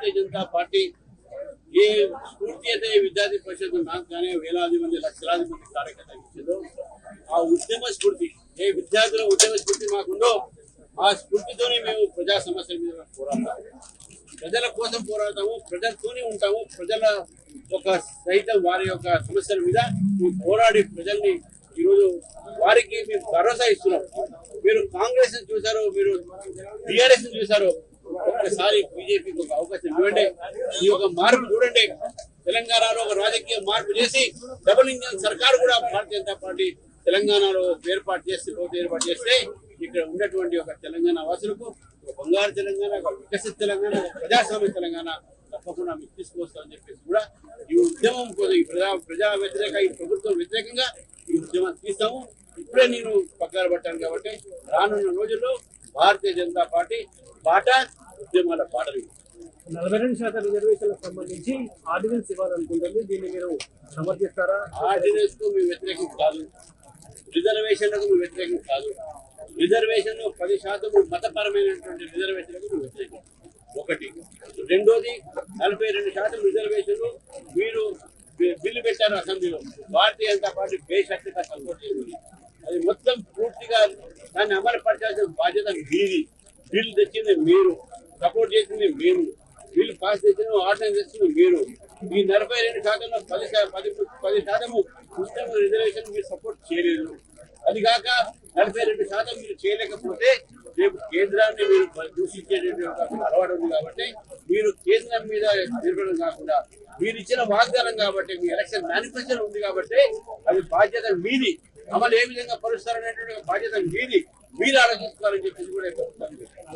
Bharatiya Janata party ఏ స్ఫూర్తి అయితే విద్యార్థి పరిషత్ నాకు కానీ వేలాది మంది లక్షలాది మంది కార్యకర్తలు ఇచ్చిందో ఆ ఉద్యమ స్ఫూర్తి, ఏ విద్యార్థుల ఉద్యమ స్ఫూర్తి మాకుందో ఆ స్ఫూర్తితోనే మేము ప్రజా సమస్యల మీద పోరాడతాము, ప్రజల కోసం పోరాడతాము, ప్రజలతోనే ఉంటాము. ప్రజల ఒక సైతం వారి యొక్క సమస్యల మీద మేము పోరాడి ప్రజల్ని ఈరోజు వారికి మేము భరోసా ఇస్తున్నాం. మీరు కాంగ్రెస్ చూసారు, మీరు టీఆర్ఎస్ చూసారు, ఒక్కసారి బీజేపీకి ఒక అవకాశం ఇవ్వండి. ఈ యొక్క మార్పు చూడండి. తెలంగాణలో ఒక రాజకీయ మార్పు చేసి డబుల్ ఇంజన్ సర్కార్ కూడా భారతీయ జనతా పార్టీ తెలంగాణలో ఏర్పాటు చేస్తే ఇక్కడ ఉన్నటువంటి ఒక తెలంగాణ వాసులకు ఒక బంగారు తెలంగాణ, ఒక వికసిత తెలంగాణ, ఒక ప్రజాస్వామ్య తెలంగాణ తప్పకుండా మీకు తీసుకొస్తామని చెప్పేసి కూడా ఈ ఉద్యమం కోసం ఈ ప్రజా వ్యతిరేక ఈ ప్రభుత్వం వ్యతిరేకంగా ఈ ఉద్యమం తీస్తాము. ఇప్పుడే నేను పగ్గాలు పట్టాను కాబట్టి రానున్న రోజుల్లో భారతీయ జనతా పార్టీ బాట ఉద్యమాల పాటలు. 42% రిజర్వేషన్లకు సంబంధించి ఆర్డినెన్స్ ఇవ్వాలనుకుంటుంది. దీన్ని మీరు సమర్థిస్తారా? ఆర్డినెన్స్ కు మేము వ్యతిరేకం కాదు, రిజర్వేషన్లకు మేము వ్యతిరేకం కాదు. రిజర్వేషన్ 10% మతపరమైనటువంటి రిజర్వేషన్లకు మేము వ్యతిరేకం. ఒకటి. రెండోది 42% రిజర్వేషన్లు మీరు బిల్లు పెట్టారు అసెంబ్లీలో, భారతీయ జనతా పార్టీ బేషరతుగా సపోర్ట్ చేసింది. అది మొత్తం పూర్తిగా దాన్ని అమలుపరచాల్సిన బాధ్యత మీది. బిల్లు తెచ్చింది మీరు, సపోర్ట్ చేసింది మేము, బిల్లు పాస్ చేసిన ఆర్డినెన్స్ చేసింది మీరు. ఈ 42%లో 10% సిస్టమ్ రిజర్వేషన్ మీరు సపోర్ట్ చేయలేదు. అది కాక 42% మీరు చేయలేకపోతే రేపు కేంద్రాన్ని మీరు దూషించేటువంటి అలవాటు ఉంది. కాబట్టి మీరు కేంద్రం మీద నిర్భరం కాకుండా మీరు ఇచ్చిన వాగ్దానం కాబట్టి, మీ ఎలక్షన్ మేనిఫెస్టో ఉంది కాబట్టి అది బాధ్యత మీది. అమలు ఏ విధంగా పరుస్తారనేటువంటి బాధ్యత మీది. మీరు ఆలోచించుకోవాలని చెప్పేసి కూడా